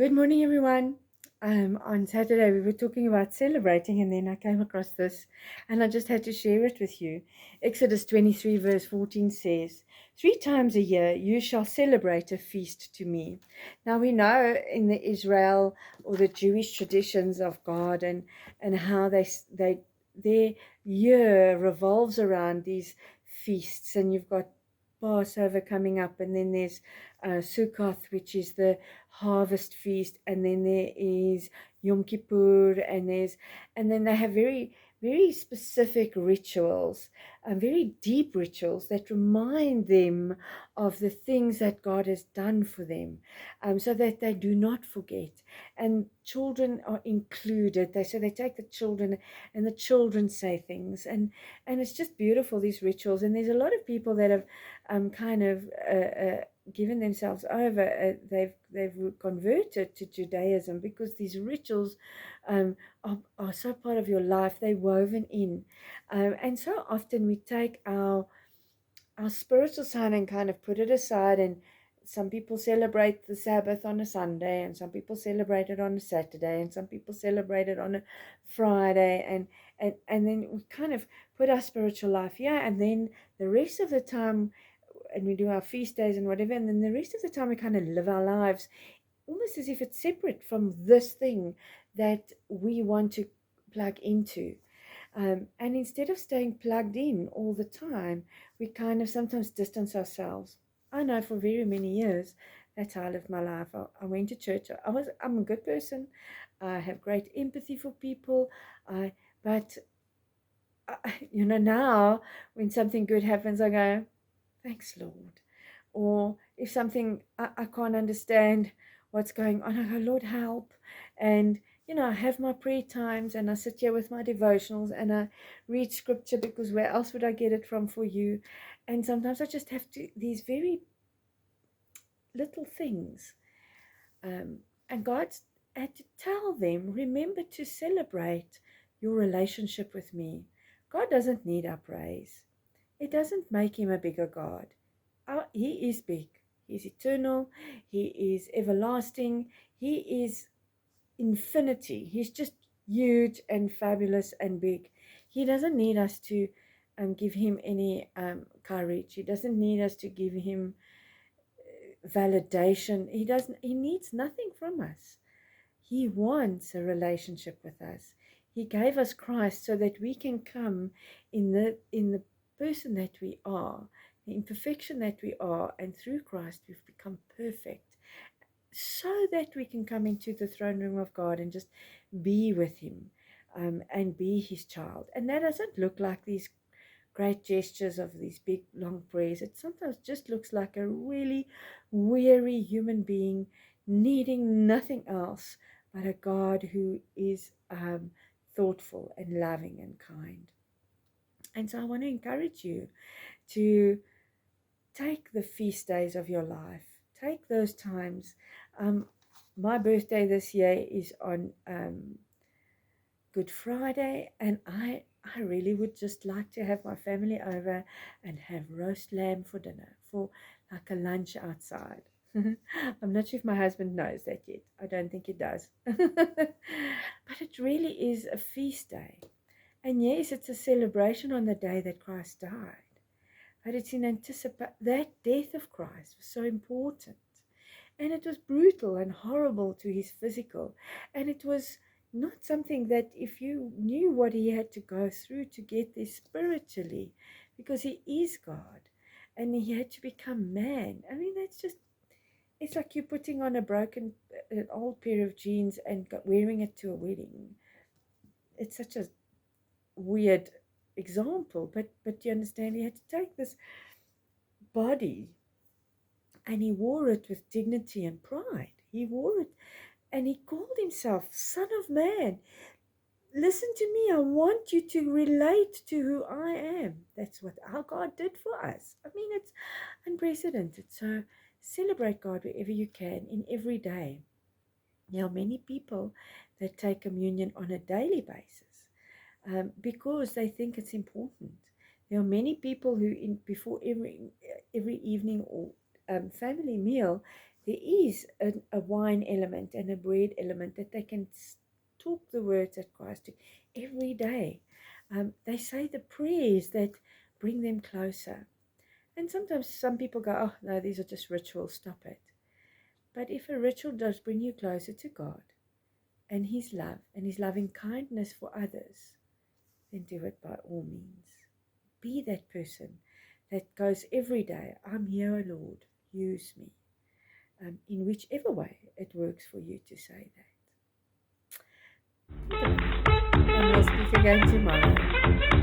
Good morning, everyone. On Saturday, we were talking about celebrating, and then I came across this, and I just had to share it with you. Exodus 23, verse 14 says, "Three times a year you shall celebrate a feast to me." Now, we know in the Israel or the Jewish traditions of God and how their year revolves around these feasts, and you've got Passover coming up, and then there's Sukkoth, which is the harvest feast, and then there is Yom Kippur, and then they have very specific rituals, very deep rituals that remind them of the things that God has done for them, so that they do not forget. And children are included. They take the children, and the children say things, and it's just beautiful, these rituals. And there's a lot of people that have kind of given themselves over. They've converted to Judaism because these rituals are so part of your life. They're woven in, and so often we take our spiritual side and kind of put it aside. And some people celebrate the Sabbath on a Sunday, and some people celebrate it on a Saturday, and some people celebrate it on a Friday, and then we kind of put our spiritual life here, and then the rest of the time, and we do our feast days and whatever, and then the rest of the time we kind of live our lives almost as if it's separate from this thing that we want to plug into. And instead of staying plugged in all the time, we kind of sometimes distance ourselves. I know for very many years that's how I lived my life. I went to church. I'm a good person. I have great empathy for people. But now when something good happens, I go, thanks, Lord. Or if something I can't understand what's going on, I go, Lord, help. And I have my prayer times, and I sit here with my devotionals, and I read scripture, because where else would I get it from for you? And sometimes I just have to, these very little things. And God had to tell them, remember to celebrate your relationship with me. God doesn't need our praise. It doesn't make him a bigger God. He is big. He's eternal. He is everlasting. He is infinity. He's just huge and fabulous and big. He doesn't need us to give him any courage. He doesn't need us to give him validation. He needs nothing from us. He wants a relationship with us. He gave us Christ so that we can come in the person that we are, the imperfection that we are, and through Christ we've become perfect, so that we can come into the throne room of God and just be with him, and be his child. And that doesn't look like these great gestures of these big long prayers. It sometimes just looks like a really weary human being needing nothing else but a God who is thoughtful and loving and kind. And so I want to encourage you to take the feast days of your life, take those times. My birthday this year is on Good Friday, and I really would just like to have my family over and have roast lamb for dinner, for like a lunch outside. I'm not sure if my husband knows that yet. I don't think he does. But it really is a feast day. And yes, it's a celebration on the day that Christ died. But it's in anticipation. That death of Christ was so important. And it was brutal and horrible to his physical. And it was not something that, if you knew what he had to go through to get there spiritually, because he is God and he had to become man. I mean, it's like you're putting on an old pair of jeans and wearing it to a wedding. It's such a weird example, but you understand, he had to take this body and he wore it with dignity and pride. He wore it, and he called himself Son of Man. Listen to me. I want you to relate to who I am. That's what our God did for us. I mean, it's unprecedented. So celebrate God wherever you can, in every day. There are many people that take communion on a daily basis, because they think it's important. There are many people who, before every evening or family meal, there is a wine element and a bread element that they can talk the words of Christ to every day. They say the prayers that bring them closer. And sometimes some people go, oh, no, these are just rituals, stop it. But if a ritual does bring you closer to God and His love and His loving kindness for others, then do it by all means. Be that person that goes every day, I'm here, Lord, use me. In whichever way it works for you to say that. And we'll speak again tomorrow.